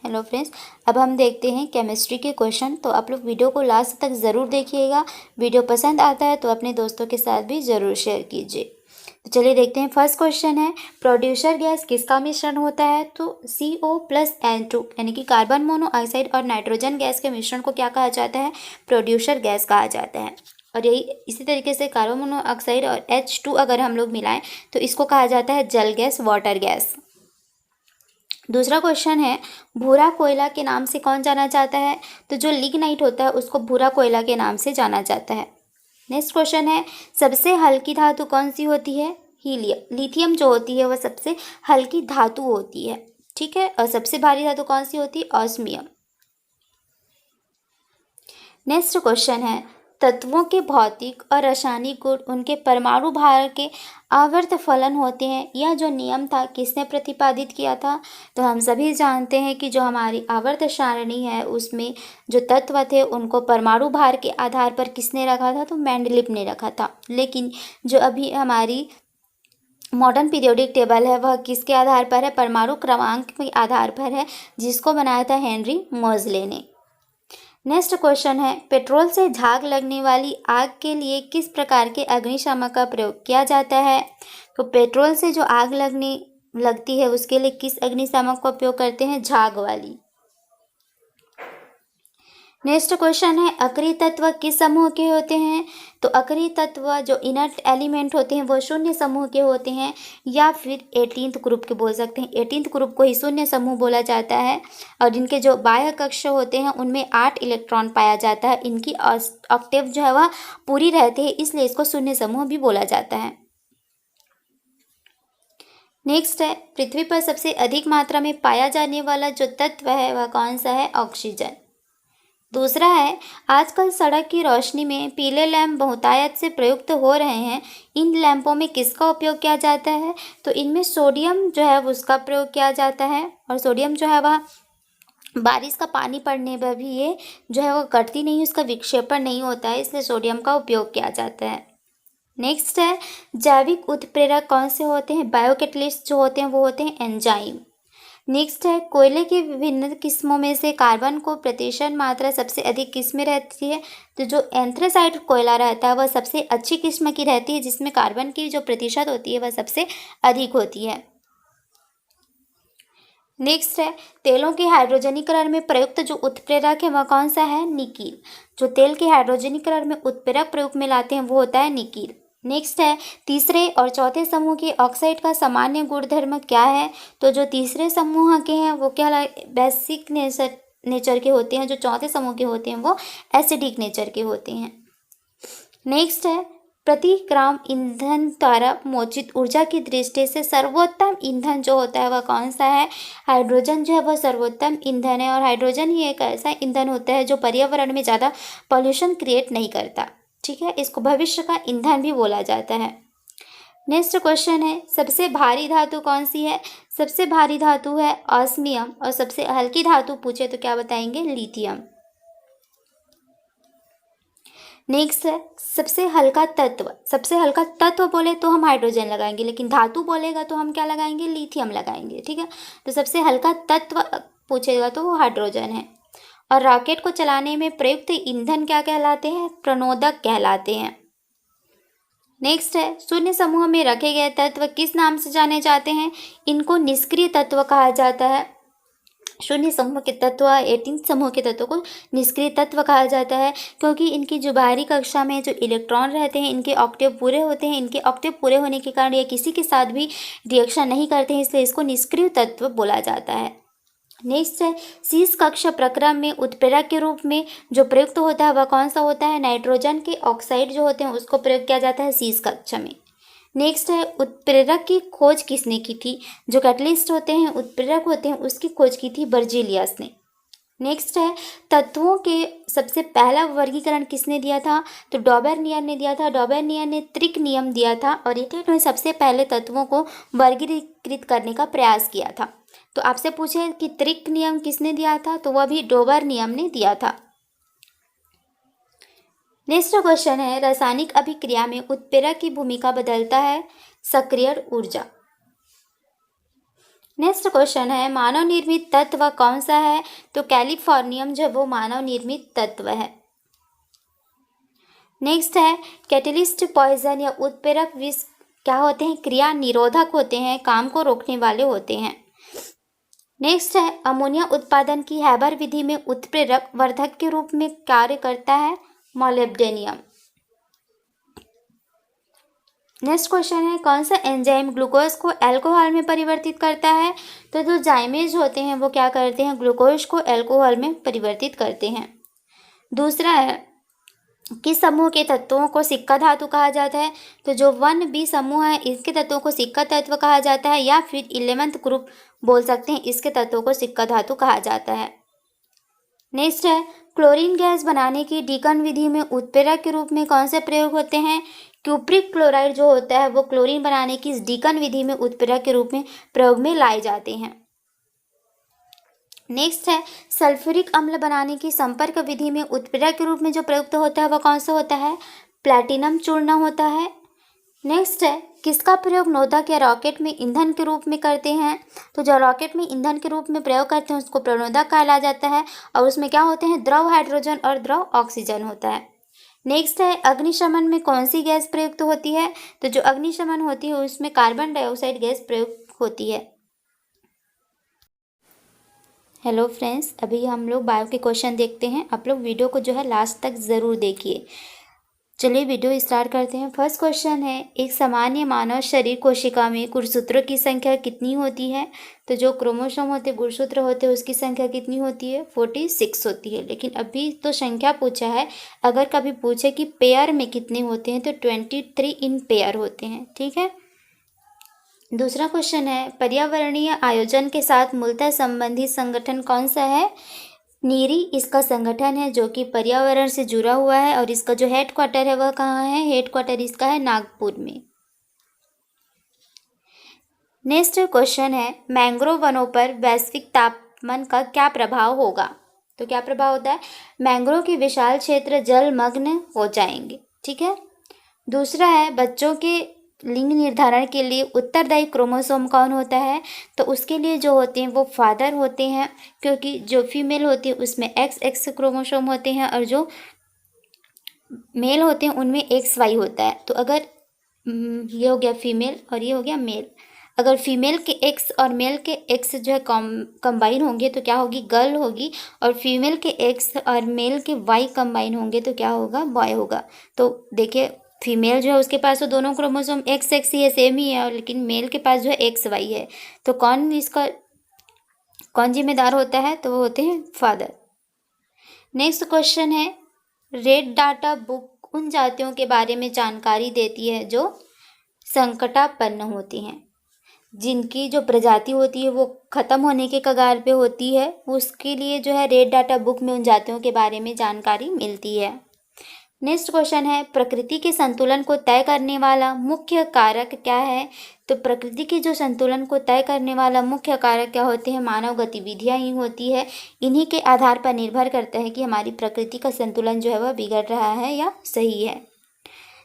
Hello friends, अब हम देखते हैं केमिस्ट्री के क्वेश्चन। तो आप लोग वीडियो को लास्ट तक ज़रूर देखिएगा। वीडियो पसंद आता है तो अपने दोस्तों के साथ भी ज़रूर शेयर कीजिए। तो चलिए देखते हैं। फर्स्ट क्वेश्चन है, प्रोड्यूसर गैस किसका मिश्रण होता है? तो CO+N2 यानी कि कार्बन मोनोऑक्साइड और नाइट्रोजन गैस के मिश्रण को क्या कहा जाता है? प्रोड्यूसर गैस कहा जाता है। और यही इसी तरीके से कार्बन मोनोऑक्साइड और H2 अगर हम लोग मिलाएं तो इसको कहा जाता है जल गैस, वाटर गैस। दूसरा क्वेश्चन है, भूरा कोयला के नाम से कौन जाना जाता है? तो जो लिग्नाइट होता है उसको भूरा कोयला के नाम से जाना जाता है। नेक्स्ट क्वेश्चन है, सबसे हल्की धातु कौन सी होती है? हीलियम, लिथियम जो होती है वह सबसे हल्की धातु होती है। ठीक है। और सबसे भारी धातु कौन सी होती है? ऑस्मियम। नेक्स्ट क्वेश्चन है, तत्वों के भौतिक और रासायनिक गुण उनके परमाणु भार के आवर्त फलन होते हैं। यह जो नियम था किसने प्रतिपादित किया था? तो हम सभी जानते हैं कि जो हमारी आवर्त सारणी है उसमें जो तत्व थे उनको परमाणु भार के आधार पर किसने रखा था? तो मेंडलीव ने रखा था। लेकिन जो अभी हमारी मॉडर्न पीरियोडिक टेबल है वह किसके आधार पर है? परमाणु क्रमांक के आधार पर है, जिसको बनाया था हेनरी मोजले ने। नेक्स्ट क्वेश्चन है, पेट्रोल से झाग लगने वाली आग के लिए किस प्रकार के अग्निशामक का प्रयोग किया जाता है? तो पेट्रोल से जो आग लगती है उसके लिए किस अग्निशामक का उपयोग करते हैं? झाग वाली। नेक्स्ट क्वेश्चन है, अक्रिय तत्व किस समूह के होते हैं? तो अक्रिय तत्व जो इनर्ट एलिमेंट होते हैं वो शून्य समूह के होते हैं, या फिर 18th ग्रुप के बोल सकते हैं। 18th ग्रुप को ही शून्य समूह बोला जाता है। और जिनके जो बाह्य कक्ष होते हैं उनमें 8 इलेक्ट्रॉन पाया जाता है। इनकी ऑक्टेव जो है वह पूरी रहती है, इसलिए इसको शून्य समूह भी बोला जाता है। नेक्स्ट है, पृथ्वी पर सबसे अधिक मात्रा में पाया जाने वाला जो तत्व है वह कौन सा है? ऑक्सीजन। दूसरा है, आजकल सड़क की रोशनी में पीले लैंप बहुतायत से प्रयुक्त हो रहे हैं। इन लैंपों में किसका उपयोग किया जाता है? तो इनमें सोडियम जो है उसका प्रयोग किया जाता है। और सोडियम जो है वह बारिश का पानी पड़ने पर भी ये जो है वो कटती नहीं, उसका विक्षेपण नहीं होता है, इसलिए सोडियम का उपयोग किया जाता है। नेक्स्ट है, जैविक उत्प्रेरक कौन से होते हैं? बायोकैटलिस्ट जो होते हैं वो होते हैं एंजाइम। नेक्स्ट है, कोयले की विभिन्न किस्मों में से कार्बन को प्रतिशत मात्रा सबसे अधिक किस में रहती है? तो जो एंथ्रेसाइट कोयला रहता है वह सबसे अच्छी किस्म की रहती है, जिसमें कार्बन की जो प्रतिशत होती है वह सबसे अधिक होती है। नेक्स्ट है, तेलों के हाइड्रोजनीकरण में प्रयुक्त जो उत्प्रेरक है वह कौन सा है? निकील। जो तेल के हाइड्रोजनीकरण में उत्प्रेरक प्रयोग में लाते हैं वो होता है निकील। नेक्स्ट है, तीसरे और चौथे समूह के ऑक्साइड का सामान्य गुणधर्म क्या है? तो जो तीसरे समूह के हैं वो क्या बेसिक नेचर के होते हैं, जो चौथे समूह के होते हैं वो एसिडिक नेचर के होते हैं। नेक्स्ट है, प्रति ग्राम ईंधन द्वारा मोचित ऊर्जा की दृष्टि से सर्वोत्तम ईंधन जो होता है वह कौन सा है? हाइड्रोजन जो है वह सर्वोत्तम ईंधन है। और हाइड्रोजन ही एक ऐसा ईंधन होता है जो पर्यावरण में ज़्यादा पॉल्यूशन क्रिएट नहीं करता। ठीक है, इसको भविष्य का ईंधन भी बोला जाता है। नेक्स्ट क्वेश्चन है, सबसे भारी धातु कौन सी है? सबसे भारी धातु है ऑस्मियम। और सबसे हल्की धातु पूछे तो क्या बताएंगे? लिथियम। नेक्स्ट है, सबसे हल्का तत्व। सबसे हल्का तत्व बोले तो हम हाइड्रोजन लगाएंगे, लेकिन धातु बोलेगा तो हम क्या लगाएंगे? लिथियम लगाएंगे। ठीक है, तो सबसे हल्का तत्व पूछेगा तो वो हाइड्रोजन है। और रॉकेट को चलाने में प्रयुक्त ईंधन क्या कहलाते हैं? प्रणोदक कहलाते हैं। नेक्स्ट है, शून्य समूह में रखे गए तत्व किस नाम से जाने जाते हैं? इनको निष्क्रिय तत्व कहा जाता है। शून्य समूह के तत्व, 18 समूह के तत्व को निष्क्रिय तत्व कहा जाता है, क्योंकि इनकी जो बाहरी कक्षा में जो इलेक्ट्रॉन रहते हैं इनके ऑक्टेव पूरे होते हैं। इनके ऑक्टेव पूरे होने के कारण ये किसी के साथ भी रिएक्शन नहीं करते हैं, इसलिए इसको निष्क्रिय तत्व बोला जाता है। नेक्स्ट है, शीर्ष कक्षा प्रक्रम में उत्प्रेरक के रूप में जो प्रयुक्त होता है वह कौन सा होता है? नाइट्रोजन के ऑक्साइड जो होते हैं उसको प्रयोग किया जाता है शीर्ष कक्षा में। नेक्स्ट है, उत्प्रेरक की खोज किसने की थी? जो कैटलिस्ट होते हैं, उत्प्रेरक होते हैं, उसकी खोज की थी बर्जीलियस ने। नेक्स्ट है, तत्वों के सबसे पहला वर्गीकरण किसने दिया था? तो डॉबर्नियर ने दिया था। डॉबर्नियर ने त्रिक नियम दिया था और इन्होंने सबसे पहले तत्वों को वर्गीकृत करने का प्रयास किया था। तो आपसे पूछे कि त्रिक नियम किसने दिया था? तो वह भी डोबर नियम ने दिया था। नेक्स्ट क्वेश्चन है, रासायनिक अभिक्रिया में उत्प्रेरक की भूमिका बदलता है सक्रिय ऊर्जा। नेक्स्ट क्वेश्चन है मानव निर्मित तत्व कौन सा है? तो कैलिफोर्नियम जो वो मानव निर्मित तत्व है। नेक्स्ट है कैटलिस्ट पॉइजन या उत्प्रेरक विष क्या होते हैं? क्रिया निरोधक होते हैं, काम को रोकने वाले होते हैं। नेक्स्ट है अमोनिया उत्पादन की हैबर विधि में उत्प्रेरक वर्धक के रूप में कार्य करता है मोलिब्डेनम। नेक्स्ट क्वेश्चन है कौन सा एंजाइम ग्लूकोज को अल्कोहल में परिवर्तित करता है? तो जो जाइमेज होते हैं वो क्या करते हैं? ग्लूकोज को अल्कोहल में परिवर्तित करते हैं। दूसरा है किस समूह के तत्वों को सिक्का धातु कहा जाता है? तो जो 1B समूह है इसके तत्वों को सिक्का तत्व कहा जाता है, या फिर 11th ग्रुप बोल सकते हैं, इसके तत्वों को सिक्का धातु कहा जाता है। नेक्स्ट है क्लोरीन गैस बनाने की डीकन विधि में उत्प्रेरक के रूप में कौन से प्रयोग होते हैं? क्यूप्रिक क्लोराइड जो होता है वो क्लोरीन बनाने की इस डीकन विधि में उत्प्रेरक के रूप में प्रयोग में लाए जाते हैं। नेक्स्ट है सल्फ्यूरिक अम्ल बनाने की संपर्क विधि में उत्प्रेरक के रूप में जो प्रयुक्त होता है वह कौन सा होता है? प्लैटिनम चूर्ण होता है। नेक्स्ट है किसका प्रयोग नोदक या रॉकेट में ईंधन के रूप में करते हैं? तो जो रॉकेट में ईंधन के रूप में प्रयोग करते हैं उसको प्रणोदक कहा जाता है, और उसमें क्या होते हैं? द्रव हाइड्रोजन और द्रव ऑक्सीजन होता है। नेक्स्ट है अग्निशमन में कौन सी गैस प्रयुक्त होती है? तो जो अग्निशमन होती है उसमें कार्बन डाइऑक्साइड गैस प्रयुक्त होती है। हेलो फ्रेंड्स, अभी हम लोग बायो के क्वेश्चन देखते हैं। आप लोग वीडियो को जो है लास्ट तक ज़रूर देखिए। चलिए वीडियो स्टार्ट करते हैं। फर्स्ट क्वेश्चन है एक सामान्य मानव शरीर कोशिका में गुणसूत्रों की संख्या कितनी होती है? तो जो क्रोमोसोम होते हैं, गुणसूत्र होते हैं, उसकी संख्या कितनी होती है? 46 होती है। लेकिन अभी तो संख्या पूछा है, अगर कभी पूछे कि पेयर में कितने होते हैं तो 23 इन पेयर होते हैं। ठीक है। दूसरा क्वेश्चन है पर्यावरणीय आयोजन के साथ मूलतः संबंधित संगठन कौन सा है? नीरी इसका संगठन है जो कि पर्यावरण से जुड़ा हुआ है, और इसका जो हेडक्वार्टर है वह कहाँ है? हेडक्वार्टर इसका है नागपुर में। नेक्स्ट क्वेश्चन है मैंग्रोव वनों पर वैश्विक तापमान का क्या प्रभाव होगा? तो क्या प्रभाव होता है? मैंग्रोव के विशाल क्षेत्र जलमग्न हो जाएंगे। ठीक है। दूसरा है बच्चों के लिंग निर्धारण के लिए उत्तरदायी क्रोमोसोम कौन होता है? तो उसके लिए जो होते हैं वो फादर होते हैं, क्योंकि जो फीमेल होती है उसमें XX क्रोमोसोम होते हैं, और जो मेल होते हैं उनमें XY होता है। तो अगर ये हो गया फीमेल और ये हो गया मेल, अगर फीमेल के X और मेल के X जो है कंबाइन होंगे तो क्या होगी? गर्ल होगी, और फीमेल के X और मेल के Y कंबाइन होंगे तो क्या होगा? बॉय होगा। तो देखिए फीमेल जो है उसके पास तो दोनों क्रोमोसोम XX ही है, सेम ही है, और लेकिन मेल के पास जो है XY है। तो कौन जिम्मेदार होता है? तो वो होते हैं फादर। नेक्स्ट क्वेश्चन है रेड डाटा बुक उन जातियों के बारे में जानकारी देती है जो संकटापन्न होती हैं, जिनकी जो प्रजाति होती है वो ख़त्म होने के कगार पे होती है, उसके लिए जो है रेड डाटा बुक में उन जातियों के बारे में जानकारी मिलती है। नेक्स्ट क्वेश्चन है प्रकृति के संतुलन को तय करने वाला मुख्य कारक क्या है? तो प्रकृति के जो संतुलन को तय करने वाला मुख्य कारक क्या होते हैं? मानव गतिविधियां ही होती है। इन्हीं के आधार पर निर्भर करता है कि हमारी प्रकृति का संतुलन जो है वह बिगड़ रहा है या सही है।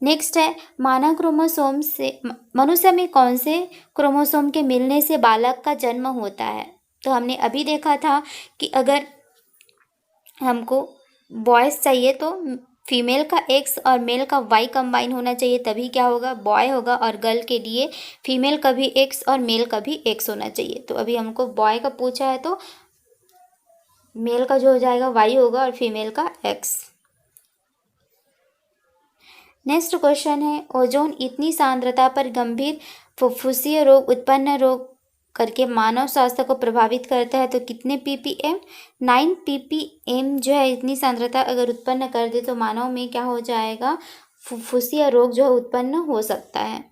नेक्स्ट है मानव क्रोमोसोम से मनुष्य में कौन से क्रोमोसोम के मिलने से बालक का जन्म होता है? तो हमने अभी देखा था कि अगर हमको बॉयज़ चाहिए तो फीमेल का X और मेल का Y कंबाइन होना चाहिए, तभी क्या होगा? बॉय होगा। और गर्ल के लिए फीमेल का भी X और मेल का भी X होना चाहिए। तो अभी हमको बॉय का पूछा है तो मेल का जो हो जाएगा Y होगा और फीमेल का X। नेक्स्ट क्वेश्चन है ओजोन इतनी सांद्रता पर गंभीर फुफ्फुसीय रोग उत्पन्न रोग करके मानव स्वास्थ्य को प्रभावित करता है, तो कितने ppm? 9 ppm जो है इतनी सांद्रता अगर उत्पन्न कर दे तो मानव में क्या हो जाएगा? फुफ्फुसीय रोग जो है उत्पन्न हो सकता है।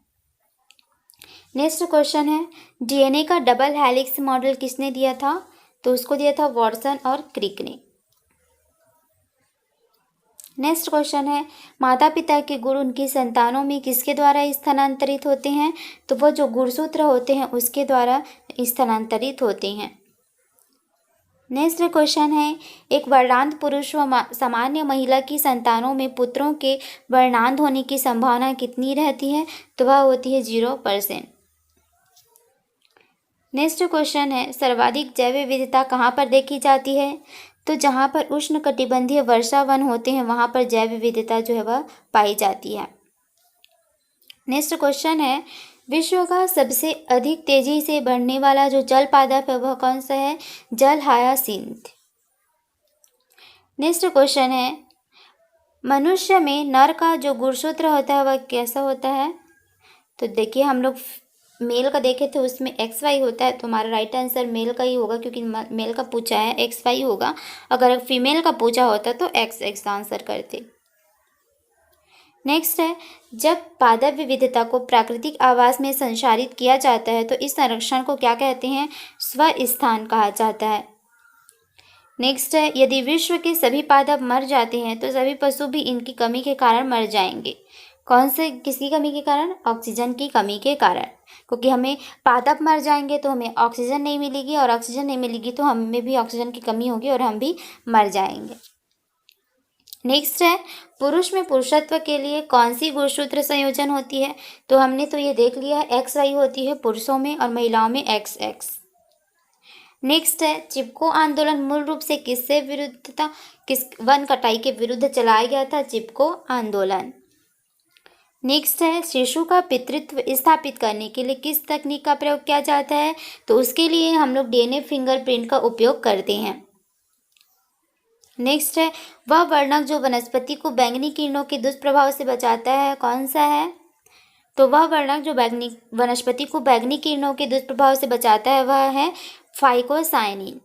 नेक्स्ट क्वेश्चन है DNA का डबल हेलिक्स मॉडल किसने दिया था? तो उसको दिया था वॉटसन और क्रिक ने। नेक्स्ट क्वेश्चन है माता पिता के गुण उनकी संतानों में किसके द्वारा स्थानांतरित होते हैं? तो वो जो गुणसूत्र होते हैं उसके द्वारा स्थानांतरित होते हैं। नेक्स्ट क्वेश्चन है एक वर्णांध पुरुष व सामान्य महिला की संतानों में पुत्रों के वर्णांध होने की संभावना कितनी रहती है? तो वह होती है 0%। नेक्स्ट क्वेश्चन है, सर्वाधिक जैव विविधता कहाँ पर देखी जाती है? तो जहाँ पर उष्णकटिबंधीय वर्षा वन होते हैं वहाँ पर जैव विविधता जो है वह पाई जाती है। नेक्स्ट क्वेश्चन है, विश्व का सबसे अधिक तेजी से बढ़ने वाला जो जल पादप है वह कौन सा है? जल हायासिंथ। नेक्स्ट क्वेश्चन है, मनुष्य में नर का जो गुणसूत्र होता है वह कैसा होता है? तो देखिए, हम लोग मेल का देखे थे उसमें XY होता है, तो हमारा राइट आंसर मेल का ही होगा क्योंकि मेल का पूछा है, XY होगा। अगर फीमेल का पूछा होता तो XX आंसर करते। नेक्स्ट है, जब पादप विविधता को प्राकृतिक आवास में संचारित किया जाता है तो इस संरक्षण को क्या कहते हैं? स्वस्थान कहा जाता है। नेक्स्ट है, यदि विश्व के सभी पादप मर जाते हैं तो सभी पशु भी इनकी कमी के कारण मर जाएंगे। कौन से, किसकी कमी के कारण? ऑक्सीजन की कमी के कारण, क्योंकि हमें पादप मर जाएंगे तो हमें ऑक्सीजन नहीं मिलेगी, और ऑक्सीजन नहीं मिलेगी तो हमें भी ऑक्सीजन की कमी होगी और हम भी मर जाएंगे। नेक्स्ट है, पुरुष में पुरुषत्व के लिए कौन सी गुणसूत्र संयोजन होती है? तो हमने तो ये देख लिया है, XY होती है पुरुषों में और महिलाओं में XX। नेक्स्ट है, चिपको आंदोलन मूल रूप से किससे विरुद्ध था? किस वन कटाई के विरुद्ध चलाया गया था? चिपको आंदोलन। नेक्स्ट है, शिशु का पितृत्व स्थापित करने के लिए किस तकनीक का प्रयोग किया जाता है? तो उसके लिए हम लोग DNA फिंगरप्रिंट का उपयोग करते हैं। नेक्स्ट है, वह वर्णक जो वनस्पति को बैंगनी किरणों के दुष्प्रभाव से बचाता है कौन सा है? तो वह वर्णक जो वनस्पति को बैंगनी किरणों के दुष्प्रभाव से बचाता है वह है फाइकोसाइनिन।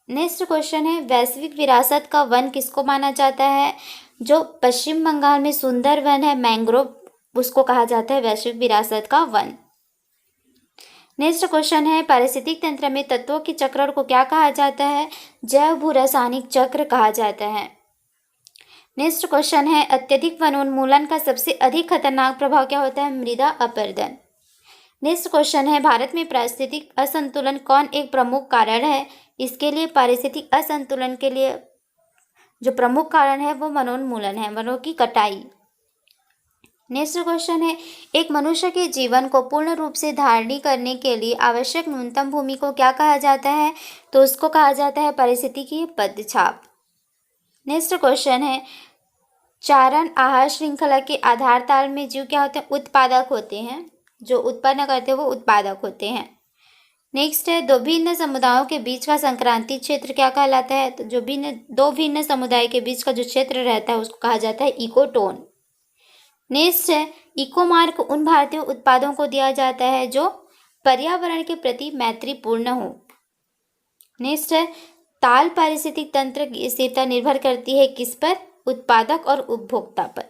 नेक्स्ट क्वेश्चन है, वैश्विक विरासत का वन किसको माना जाता है? जो पश्चिम बंगाल में सुंदर वन है मैंग्रोव, उसको कहा जाता है वैश्विक विरासत का वन। नेक्स्ट क्वेश्चन है, पारिस्थितिक तंत्र में तत्वों के चक्र को क्या कहा जाता है? जैव भू रासायनिक चक्र कहा जाता है। नेक्स्ट क्वेश्चन है, अत्यधिक वनोन्मूलन का सबसे अधिक खतरनाक प्रभाव क्या होता है? मृदा अपरदन। नेक्स्ट क्वेश्चन है, भारत में पारिस्थितिक असंतुलन कौन एक प्रमुख कारण है? इसके लिए पारिस्थितिक असंतुलन के लिए जो प्रमुख कारण है वो वनोन्मूलन है, वनों की कटाई। नेक्स्ट क्वेश्चन है, एक मनुष्य के जीवन को पूर्ण रूप से धारणी करने के लिए आवश्यक न्यूनतम भूमि को क्या कहा जाता है? तो उसको कहा जाता है पारिस्थितिकी पदछाप। नेक्स्ट क्वेश्चन है, चारण आहार श्रृंखला के आधार ताल में जीव क्या होते हैं? उत्पादक होते हैं, जो उत्पन्न करते हैं वो उत्पादक होते हैं। नेक्स्ट है, दो भिन्न समुदायों के बीच का संक्रांति क्षेत्र क्या कहलाता है? तो जो दो भिन्न समुदाय के बीच का जो क्षेत्र रहता है उसको कहा जाता है इकोटोन। नेक्स्ट है, इको मार्क उन भारतीय उत्पादों को दिया जाता है जो पर्यावरण के प्रति मैत्रीपूर्ण हो। नेक्स्ट है, ताल पारिस्थितिक तंत्र की स्थिरता निर्भर करती है किस पर? उत्पादक और उपभोक्ता पर।